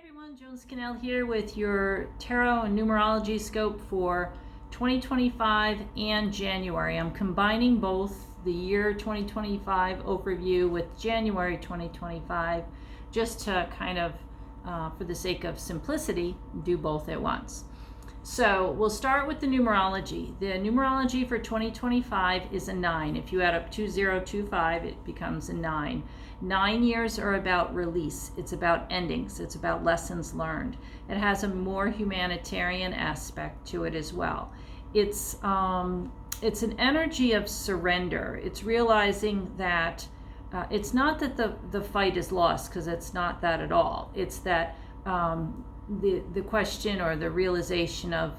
Everyone, Joan Scannell here with your tarot and numerology scope for 2025 and January. I'm combining both the year 2025 overview with January 2025 just to kind of, for the sake of simplicity, do both at once. So we'll start with the numerology. The numerology for 2025 is a 9. If you add up 2025, it becomes a 9. 9 years are about release. It's about endings. It's about lessons learned. It has a more humanitarian aspect to it as well. It's an energy of surrender. It's realizing that it's not that the fight is lost, because it's not that at all. It's that the question or the realization of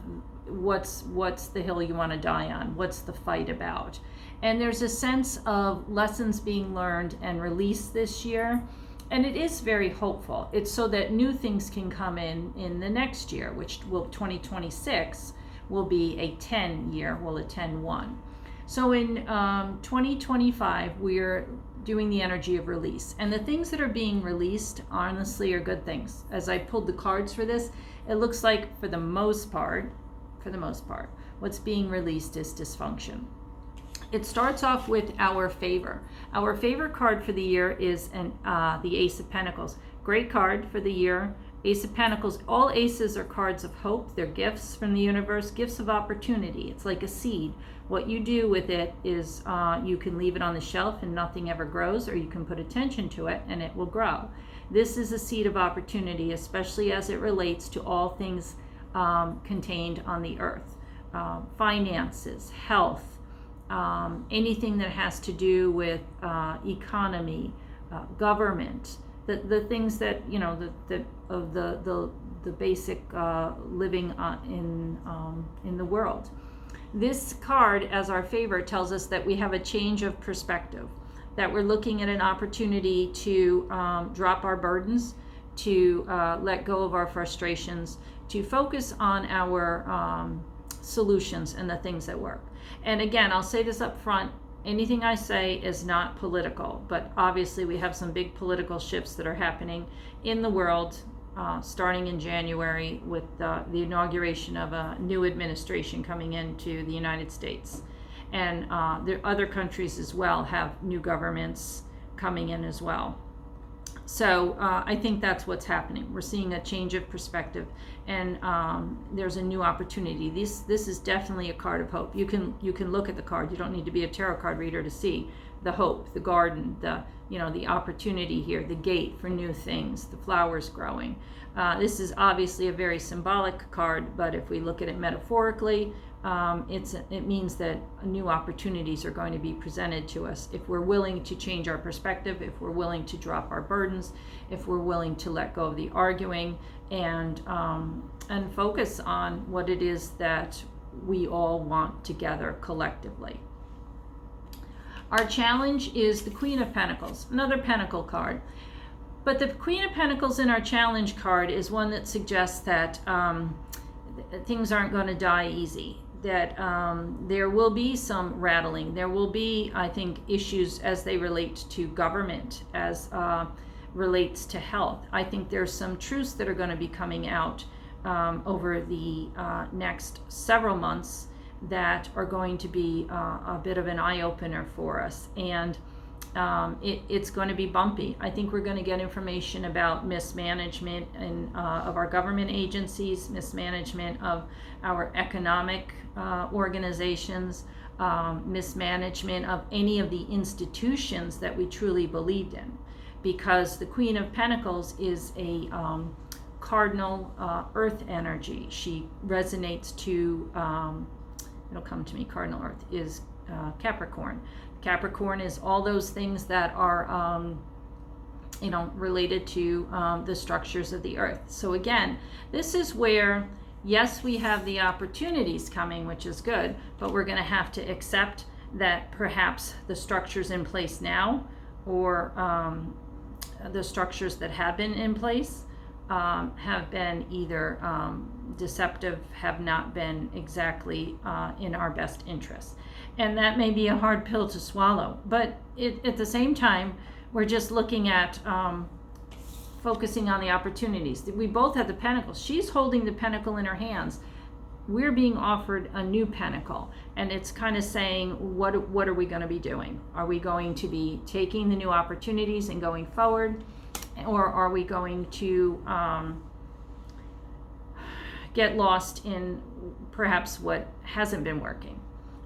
what's the hill you want to die on, what's the fight about. And there's a sense of lessons being learned and released this year, and it is very hopeful. It's so that new things can come in the next year, which will 2026 will be a 10 year, will a 10-1. So in 2025 we're doing the energy of release, and the things that are being released honestly are good things. As I pulled the cards for this, it looks like for the most part what's being released is dysfunction. It starts off with our favor. Our favor card for the year is the Ace of Pentacles. Great card for the year. Ace of Pentacles, all aces are cards of hope. They're gifts from the universe, gifts of opportunity. It's like a seed. What you do with it is you can leave it on the shelf and nothing ever grows, or you can put attention to it and it will grow. This is a seed of opportunity, especially as it relates to all things contained on the earth. Finances, health, anything that has to do with economy, government, the things that, you know, the basic living in the world. This card, as our favor, tells us that we have a change of perspective, that we're looking at an opportunity to drop our burdens, to let go of our frustrations, to focus on our solutions and the things that work. And again, I'll say this up front, anything I say is not political, but obviously we have some big political shifts that are happening in the world, starting in January with the inauguration of a new administration coming into the United States. And there other countries as well have new governments coming in as well. So I think that's what's happening. We're seeing a change of perspective, and there's a new opportunity. This is definitely a card of hope. You can look at the card. You don't need to be a tarot card reader to see the hope, the garden, the opportunity here, the gate for new things, the flowers growing. This is obviously a very symbolic card, but if we look at it metaphorically, it means that new opportunities are going to be presented to us if we're willing to change our perspective, if we're willing to drop our burdens, if we're willing to let go of the arguing and focus on what it is that we all want together collectively. Our challenge is the Queen of Pentacles, another Pentacle card. But the Queen of Pentacles in our challenge card is one that suggests that things aren't going to die easy, that there will be some rattling. There will be, I think, issues as they relate to government, as relates to health. I think there's some truths that are going to be coming out over the next several months that are going to be a bit of an eye-opener for us. And it's going to be bumpy. I think we're going to get information about mismanagement of our government agencies, mismanagement of our economic organizations, mismanagement of any of the institutions that we truly believed in. Because the Queen of Pentacles is a cardinal earth energy. She resonates to, it'll come to me, cardinal earth is Capricorn. Capricorn is all those things that are related to the structures of the earth. So again, this is where, yes, we have the opportunities coming, which is good, but we're going to have to accept that perhaps the structures in place now, or the structures that have been in place, have been either deceptive, have not been exactly in our best interest. And that may be a hard pill to swallow, but at the same time, we're just looking at focusing on the opportunities. We both have the pentacles. She's holding the pentacle in her hands. We're being offered a new pentacle, and it's kind of saying, what are we going to be doing? Are we going to be taking the new opportunities and going forward, or are we going to get lost in perhaps what hasn't been working?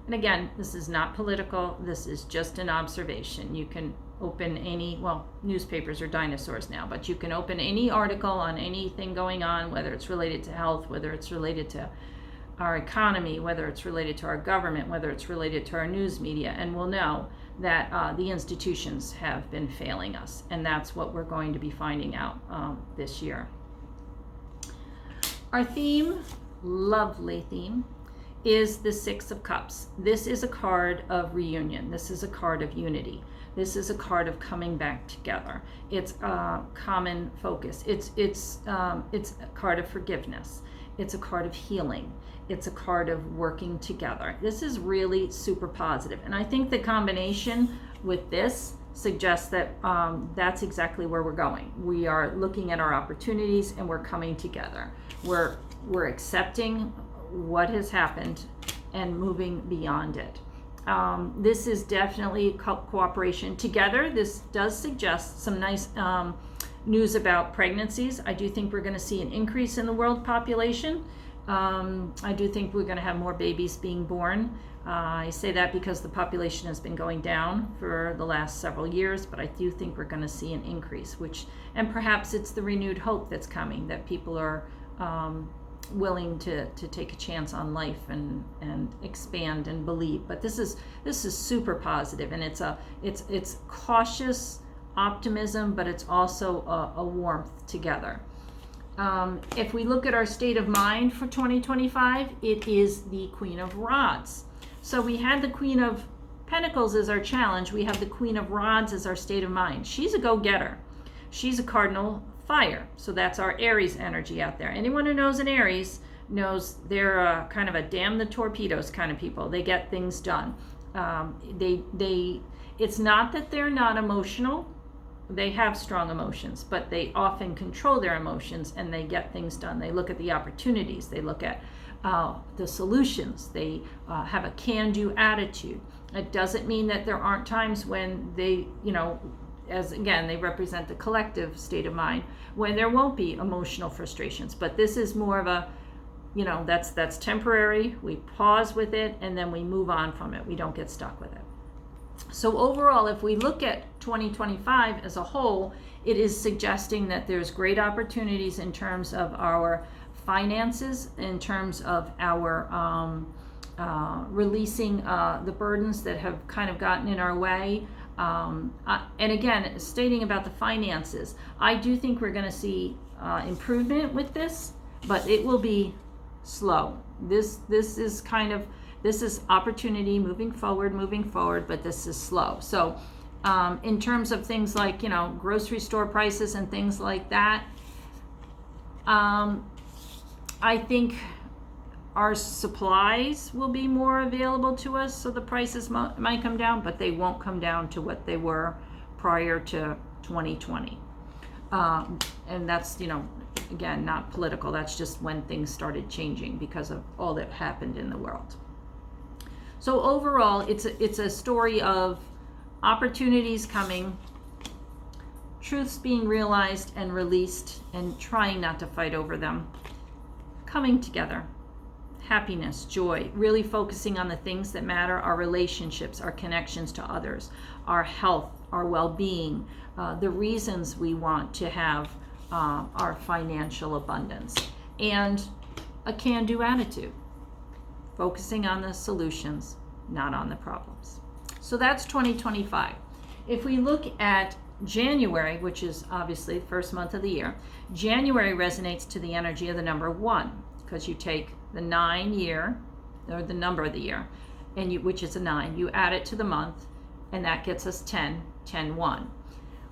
And again, this is not political. This is just an observation. You can open any, well, newspapers are dinosaurs now, but you can open any article on anything going on, whether it's related to health, whether it's related to our economy, whether it's related to our government, whether it's related to our news media, and we'll know that the institutions have been failing us. And that's what we're going to be finding out this year. Our theme, lovely theme, is the Six of Cups. This is a card of reunion. This is a card of unity. This is a card of coming back together. It's a common focus. It's a card of forgiveness. It's a card of healing. It's a card of working together. This is really super positive. And I think the combination with this suggests that that's exactly where we're going. We are looking at our opportunities and we're coming together. We're accepting what has happened and moving beyond it. This is definitely cooperation together. This does suggest some nice news about pregnancies. I do think we're going to see an increase in the world population. I do think we're going to have more babies being born. I say that because the population has been going down for the last several years, but I do think we're going to see an increase, and perhaps it's the renewed hope that's coming, that people are willing to take a chance on life and expand and believe. But this is super positive, and it's cautious optimism, but it's also a warmth together. If we look at our state of mind for 2025, it is the Queen of Rods. So we had the Queen of Pentacles as our challenge. We have the Queen of Rods as our state of mind. She's a go-getter. She's a cardinal fire. So that's our Aries energy out there. Anyone who knows an Aries knows they're kind of a damn the torpedoes kind of people. They get things done. It's not that they're not emotional. They have strong emotions, but they often control their emotions and they get things done. They look at the opportunities. They look at the solutions. They have a can-do attitude. It doesn't mean that there aren't times when they, as again, they represent the collective state of mind, when there won't be emotional frustrations. But this is more of a, that's temporary. We pause with it and then we move on from it. We don't get stuck with it. So overall, if we look at 2025 as a whole, it is suggesting that there's great opportunities in terms of our finances, in terms of our releasing the burdens that have kind of gotten in our way. And again, stating about the finances, I do think we're going to see improvement with this, but it will be slow. This is opportunity moving forward, but this is slow. So in terms of things like, grocery store prices and things like that, I think our supplies will be more available to us, so the prices might come down, but they won't come down to what they were prior to 2020. And that's, again, not political. That's just when things started changing because of all that happened in the world. So overall, it's a story of opportunities coming, truths being realized and released, and trying not to fight over them, coming together, happiness, joy, really focusing on the things that matter, our relationships, our connections to others, our health, our well-being, the reasons we want to have our financial abundance, and a can-do attitude. Focusing on the solutions, not on the problems. So that's 2025. If we look at January, which is obviously the first month of the year, January resonates to the energy of the number 1, because you take the 9 year, or the number of the year, which is a 9, you add it to the month, and that gets us 10, 10, 1.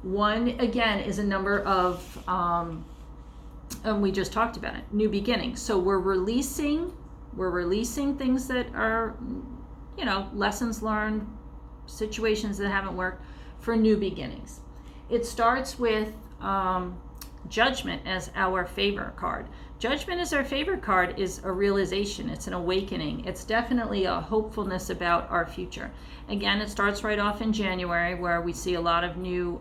1, again, is a number of, and we just talked about it, new beginnings. So we're releasing things that are, lessons learned, situations that haven't worked, for new beginnings. It starts with Judgment as our favor card. Judgment as our favor card is a realization. It's an awakening. It's definitely a hopefulness about our future. Again, it starts right off in January, where we see a lot of new,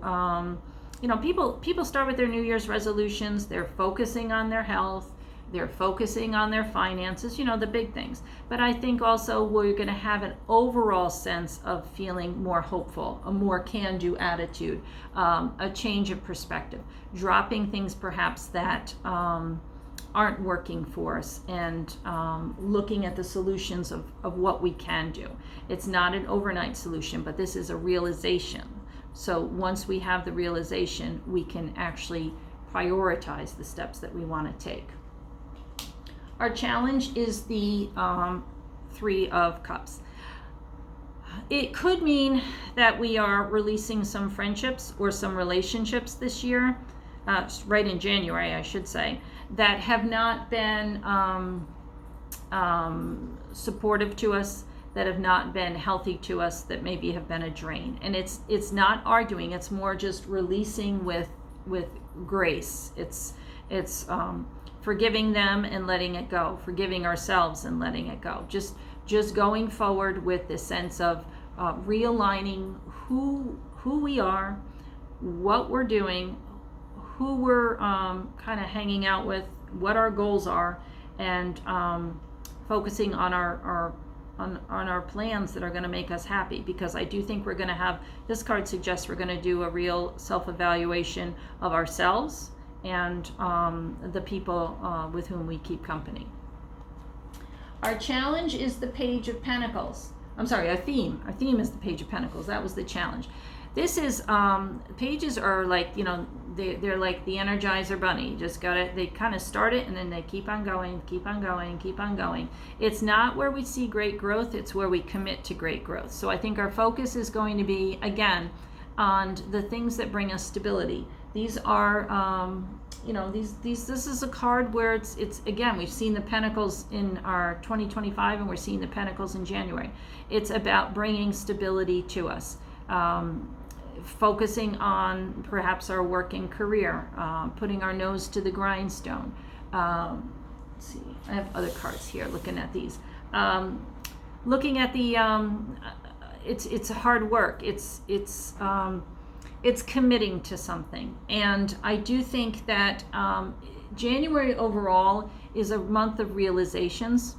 people start with their New Year's resolutions. They're focusing on their health. They're focusing on their finances, the big things. But I think also we're going to have an overall sense of feeling more hopeful, a more can-do attitude, a change of perspective, dropping things perhaps that aren't working for us, and looking at the solutions of what we can do. It's not an overnight solution, but this is a realization. So once we have the realization, we can actually prioritize the steps that we want to take. Our challenge is the Three of Cups. It could mean that we are releasing some friendships or some relationships this year, right in January, I should say, that have not been supportive to us, that have not been healthy to us, that maybe have been a drain. And it's not arguing, it's more just releasing with grace. It's forgiving them and letting it go, forgiving ourselves and letting it go. Just going forward with this sense of realigning who we are, what we're doing, who we're kind of hanging out with, what our goals are, and focusing on our plans that are going to make us happy. Because I do think we're going to have, this card suggests we're going to do a real self-evaluation of ourselves and the people with whom we keep company. Our challenge is the Page of Pentacles. I'm sorry, our theme is the Page of Pentacles. That was the challenge. This is, pages are like, they're like the Energizer Bunny. You just gotta, they kind of start it and then they keep on going, keep on going, keep on going. It's not where we see great growth, it's where we commit to great growth. So I think our focus is going to be, again, on the things that bring us stability. These are, this is a card where it's again, we've seen the Pentacles in our 2025 and we're seeing the Pentacles in January. It's about bringing stability to us. Focusing on perhaps our working career, putting our nose to the grindstone. Let's see, I have other cards here looking at these. Looking at the, it's hard work. It's committing to something. And I do think that January overall is a month of realizations.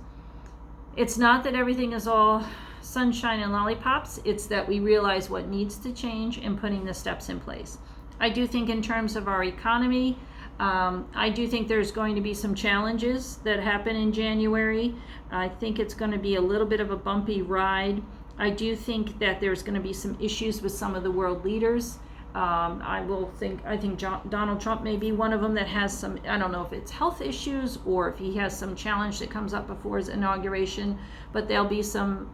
It's not that everything is all sunshine and lollipops, it's that we realize what needs to change and putting the steps in place. I do think in terms of our economy, I do think there's going to be some challenges that happen in January. I think it's going to be a little bit of a bumpy ride. I do think that there's going to be some issues with some of the world leaders. I think Donald Trump may be one of them that has some, I don't know if it's health issues or if he has some challenge that comes up before his inauguration, but there'll be some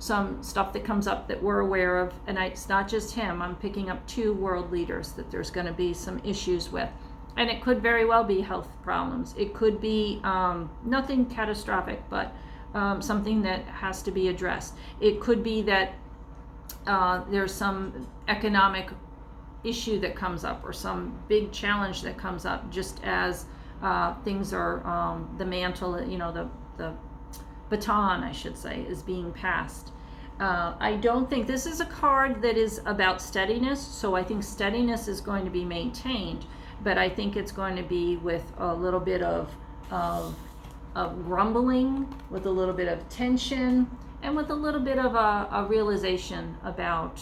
stuff that comes up that we're aware of. And it's not just him. I'm picking up 2 world leaders that there's going to be some issues with. And it could very well be health problems. It could be nothing catastrophic, but something that has to be addressed. It could be that there's some economic issue that comes up or some big challenge that comes up just as things are, the mantle, the baton, I should say, is being passed. I don't think this is a card that is about steadiness, so I think steadiness is going to be maintained, but I think it's going to be with a little bit of grumbling, with a little bit of tension, and with a little bit of a realization about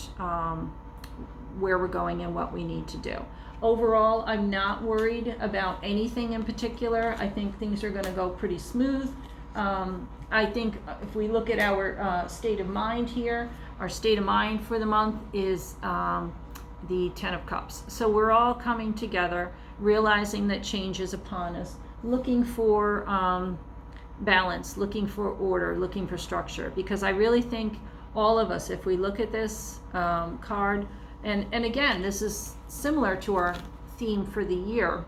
where we're going and what we need to do. Overall, I'm not worried about anything in particular. I think things are going to go pretty smooth. I think if we look at our state of mind here, our state of mind for the month is the 10 of Cups. So we're all coming together, realizing that change is upon us, looking for balance, looking for order, looking for structure, because I really think all of us, if we look at this card, and again, this is similar to our theme for the year.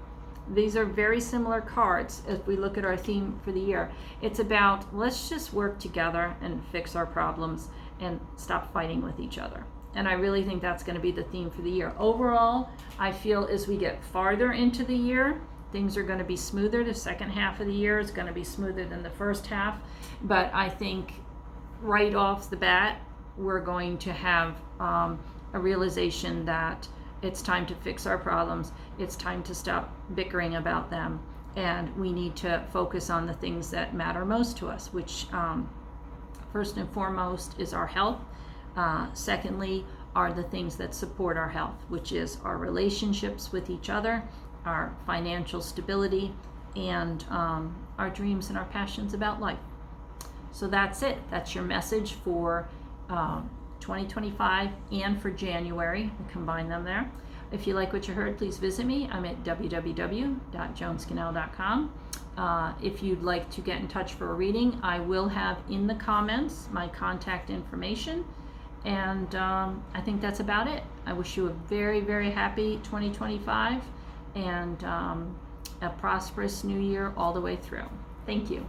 These are very similar cards if we look at our theme for the year. It's about, let's just work together and fix our problems and stop fighting with each other. And I really think that's going to be the theme for the year. Overall, I feel as we get farther into the year, things are going to be smoother. The second half of the year is going to be smoother than the first half. But I think right off the bat, we're going to have a realization that it's time to fix our problems. It's time to stop bickering about them. And we need to focus on the things that matter most to us, which first and foremost is our health. Secondly, are the things that support our health, which is our relationships with each other, our financial stability, and our dreams and our passions about life. So that's it. That's your message for 2025 and for January. I combine them there. If you like what you heard, please visit me. I'm at www.joanscannell.com. If you'd like to get in touch for a reading, I will have in the comments my contact information. And I think that's about it. I wish you a very, very happy 2025 and a prosperous new year all the way through. Thank you.